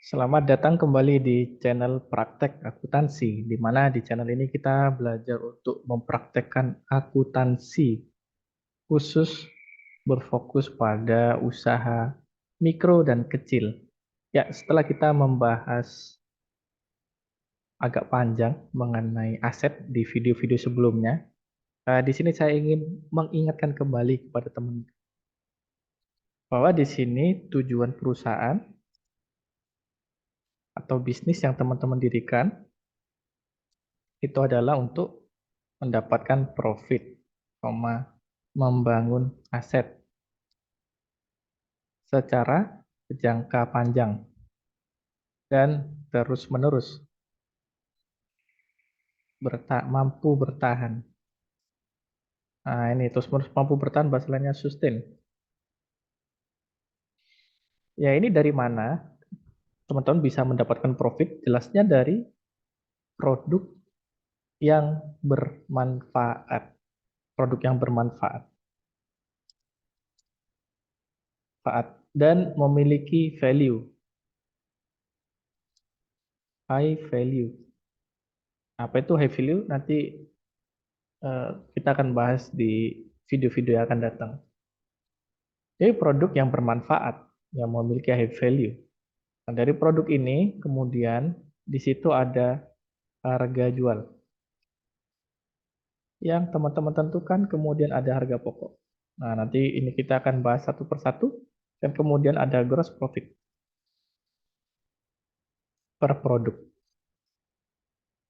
Selamat datang kembali di channel Praktek Akuntansi, di mana di channel ini kita belajar untuk mempraktekkan akuntansi, khusus berfokus pada usaha mikro dan kecil. Ya, setelah kita membahas agak panjang mengenai aset di video-video sebelumnya, di sini saya ingin mengingatkan kembali kepada teman bahwa di sini tujuan perusahaan atau bisnis yang teman-teman dirikan itu adalah untuk mendapatkan profit, membangun aset secara jangka panjang dan terus-menerus mampu bertahan. Nah, ini terus-menerus mampu bertahan bahasa lainnya sustain. Ya, ini dari mana teman-teman bisa mendapatkan profit? Jelasnya dari produk yang bermanfaat. Produk yang bermanfaat. Dan memiliki value. High value. Apa itu high value? Nanti kita akan bahas di video-video yang akan datang. Jadi produk yang bermanfaat, yang memiliki high value. Nah, dari produk ini kemudian di situ ada harga jual yang teman-teman tentukan, kemudian ada harga pokok. Nah, nanti ini kita akan bahas satu persatu, dan kemudian ada gross profit per produk.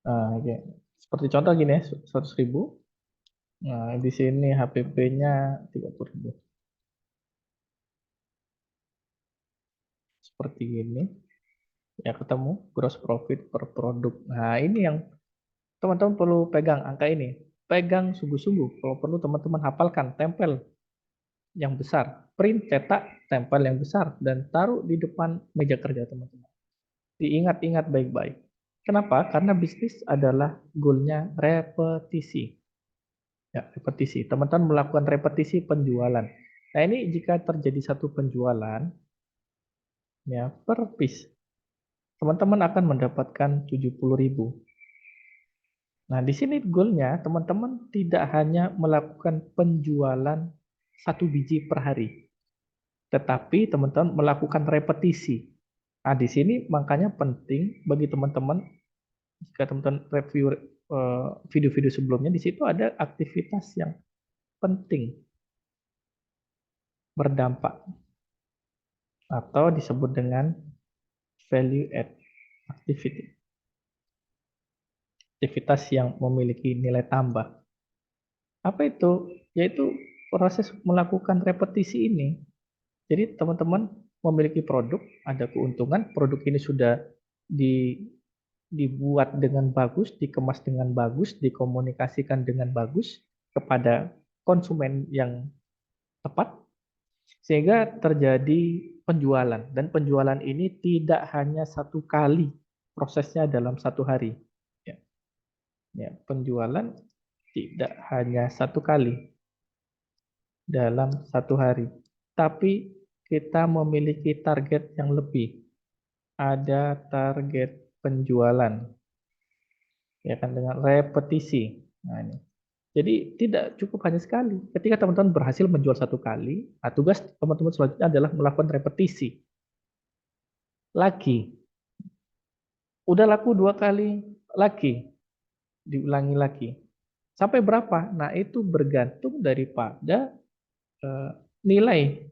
Nah, oke. Seperti contoh gini ya, 100.000. Nah, di sini HPP-nya 30.000. Seperti ini. Ya, ketemu gross profit per produk. Nah, ini yang teman-teman perlu pegang angka ini. Pegang sungguh-sungguh. Kalau perlu teman-teman hafalkan, tempel yang besar. Print, cetak, tempel yang besar. Dan taruh di depan meja kerja teman-teman. Diingat-ingat baik-baik. Kenapa? Karena bisnis adalah goalnya repetisi. Ya, repetisi. Teman-teman melakukan repetisi penjualan. Nah, ini jika terjadi satu penjualan, ya, per piece, teman-teman akan mendapatkan 70.000. Nah, di sini goalnya teman-teman tidak hanya melakukan penjualan satu biji per hari, tetapi teman-teman melakukan repetisi. Nah, di sini makanya penting bagi teman-teman, jika teman-teman review video-video sebelumnya, di situ ada aktivitas yang penting, berdampak, atau disebut dengan value add activity. Aktivitas yang memiliki nilai tambah. Apa itu? Yaitu proses melakukan repetisi ini. Jadi teman-teman memiliki produk, ada keuntungan, produk ini sudah dibuat dengan bagus, dikemas dengan bagus, dikomunikasikan dengan bagus kepada konsumen yang tepat, sehingga terjadi penjualan. Dan penjualan ini tidak hanya satu kali, prosesnya dalam satu hari. Ya, ya, penjualan tidak hanya satu kali dalam satu hari, tapi kita memiliki target yang lebih. Ada target penjualan, ya kan, dengan repetisi. Nah, ini. Jadi tidak cukup hanya sekali. Ketika teman-teman berhasil menjual satu kali, nah, tugas teman-teman selanjutnya adalah melakukan repetisi lagi. Udah laku dua kali, lagi diulangi lagi. Sampai berapa? Nah, itu bergantung daripada eh, nilai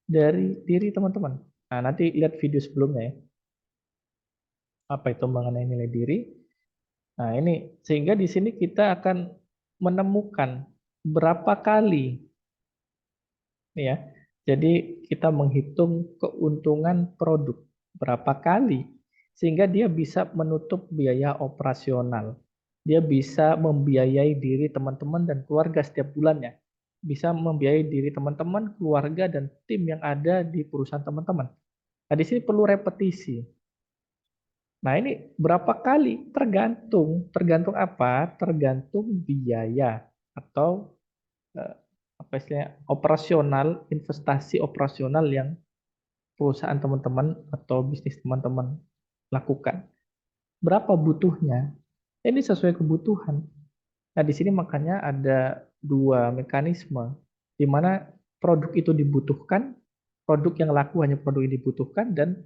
dari diri teman-teman. Nah, nanti lihat video sebelumnya ya. Apa itu mengenai nilai diri? Nah, ini sehingga di sini kita akan menemukan berapa kali ya. Jadi kita menghitung keuntungan produk berapa kali sehingga dia bisa menutup biaya operasional. Dia bisa membiayai diri teman-teman dan keluarga setiap bulannya. Bisa membiayai diri teman-teman, keluarga, dan tim yang ada di perusahaan teman-teman. Nah, di sini perlu repetisi. Nah, ini berapa kali? Tergantung. Tergantung apa? Tergantung biaya atau apa istilahnya, operasional, investasi operasional yang perusahaan teman-teman atau bisnis teman-teman lakukan. Berapa butuhnya? Ini sesuai kebutuhan. Nah, di sini makanya ada dua mekanisme di mana produk itu dibutuhkan, produk yang laku hanya produk yang dibutuhkan, dan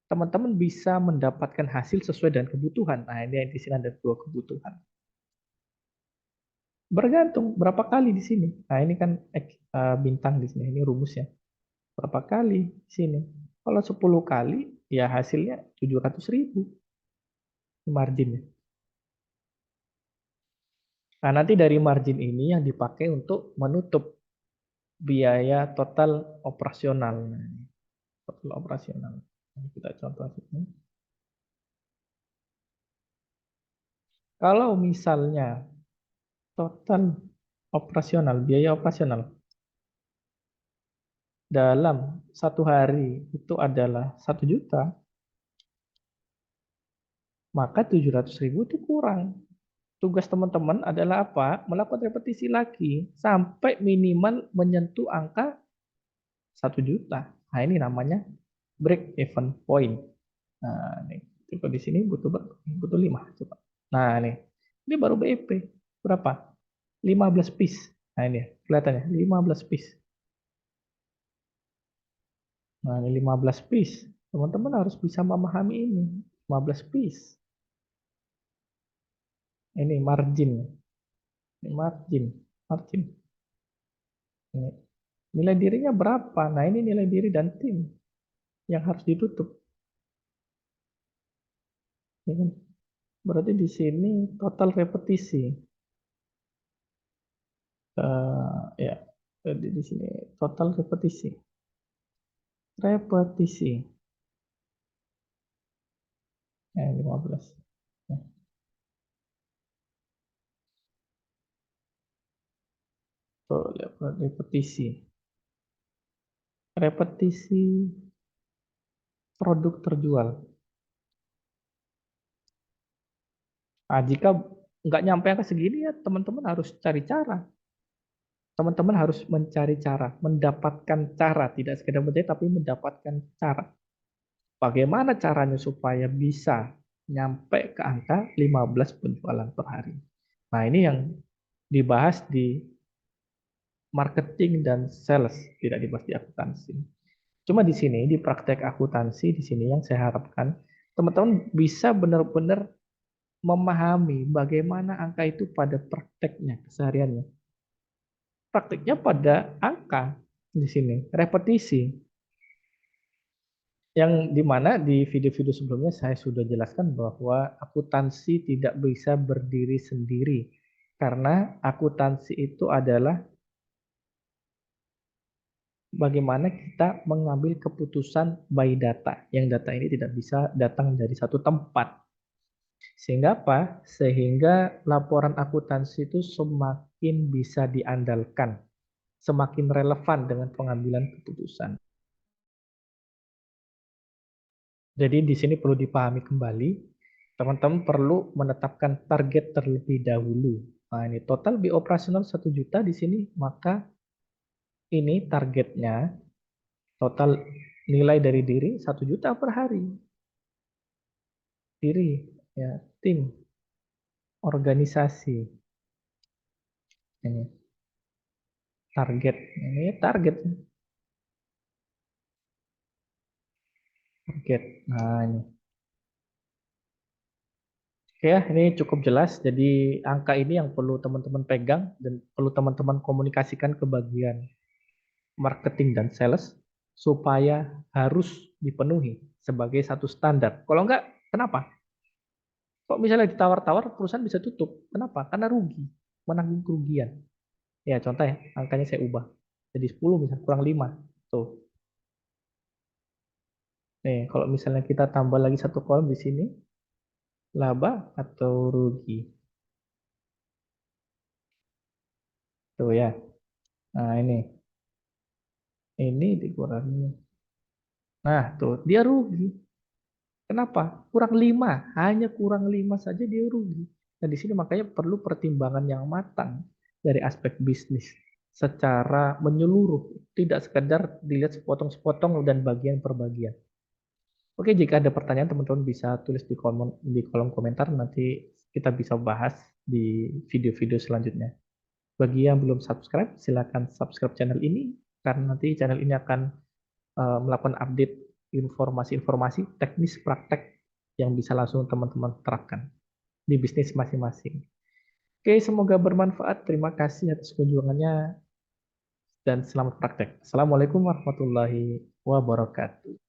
teman-teman bisa mendapatkan hasil sesuai dengan kebutuhan. Nah, ini di sini ada dua kebutuhan. Bergantung berapa kali di sini. Nah, ini kan bintang di sini, ini rumusnya. Berapa kali di sini? Kalau 10 kali, ya hasilnya 700.000 marginnya. Nah, nanti dari margin ini yang dipakai untuk menutup biaya total operasional. Nah, ini total operasional. Nah, kita contoh sini. Kalau misalnya total operasional, biaya operasional dalam satu hari itu adalah 1 juta, maka 700.000 itu kurang. Tugas teman-teman adalah apa? Melakukan repetisi lagi sampai minimal menyentuh angka 1 juta. Nah, ini namanya break even point. Nah, ini coba di sini butuh 5 coba. Nah, ini baru BEP. Berapa? 15 piece. Nah, ini ya, kelihatannya 15 piece. Nah, ini 15 piece. Teman-teman harus bisa memahami ini. 15 piece. Ini margin. Ini margin. Margin. Ini. Nilai dirinya berapa? Nah, ini nilai diri dan tim yang harus ditutup. Ya kan? Berarti di sini total repetisi. Ya, jadi di sini total repetisi. Repetisi. 15. Ya, tuh, lihat, repetisi. Repetisi produk terjual. Nah, jika nggak nyampe angka segini ya teman-teman harus cari cara. Teman-teman harus mencari cara, mendapatkan cara, tidak sekedar mencari tapi mendapatkan cara. Bagaimana caranya supaya bisa nyampe ke angka 15 penjualan per hari. Nah, ini yang dibahas di marketing dan sales, tidak dibahas di akuntansi. Cuma di sini, di praktek akuntansi, di sini yang saya harapkan, teman-teman bisa benar-benar memahami bagaimana angka itu pada prakteknya, kesehariannya. Prakteknya pada angka di sini, repetisi. Yang dimana di video-video sebelumnya saya sudah jelaskan bahwa akuntansi tidak bisa berdiri sendiri. Karena akuntansi itu adalah bagaimana kita mengambil keputusan by data. Yang data ini tidak bisa datang dari satu tempat. Sehingga apa? Sehingga laporan akuntansi itu semakin bisa diandalkan, semakin relevan dengan pengambilan keputusan. Jadi di sini perlu dipahami kembali, teman-teman perlu menetapkan target terlebih dahulu. Nah, ini total biaya operasional 1 juta di sini, maka ini targetnya total nilai dari diri 1 juta per hari. Diri, ya, tim, organisasi. Ini target, ini target, target. Nah, ini. Oke ya, ini cukup jelas. Jadi angka ini yang perlu teman-teman pegang dan perlu teman-teman komunikasikan ke bagian marketing dan sales supaya harus dipenuhi sebagai satu standar. Kalau enggak, kenapa? Kok misalnya ditawar-tawar perusahaan bisa tutup? Kenapa? Karena rugi, menanggung kerugian. Ya, contoh ya, angkanya saya ubah. Jadi 10 misalnya kurang 5. Tuh. Nih, kalau misalnya kita tambah lagi satu kolom di sini, laba atau rugi. Tuh ya. Nah, ini dikurangi. Nah, tuh, dia rugi. Kenapa? Kurang 5, hanya kurang 5 saja dia rugi. Dan di sini makanya perlu pertimbangan yang matang dari aspek bisnis. secara menyeluruh, tidak sekedar dilihat sepotong-sepotong dan bagian per bagian. Oke, jika ada pertanyaan teman-teman bisa tulis di kolom komentar, nanti kita bisa bahas di video-video selanjutnya. Bagi yang belum subscribe, silakan subscribe channel ini karena nanti channel ini akan melakukan update informasi-informasi teknis praktek yang bisa langsung teman-teman terapkan di bisnis masing-masing. Oke, semoga bermanfaat. Terima kasih atas kunjungannya dan selamat praktek. Assalamualaikum warahmatullahi wabarakatuh.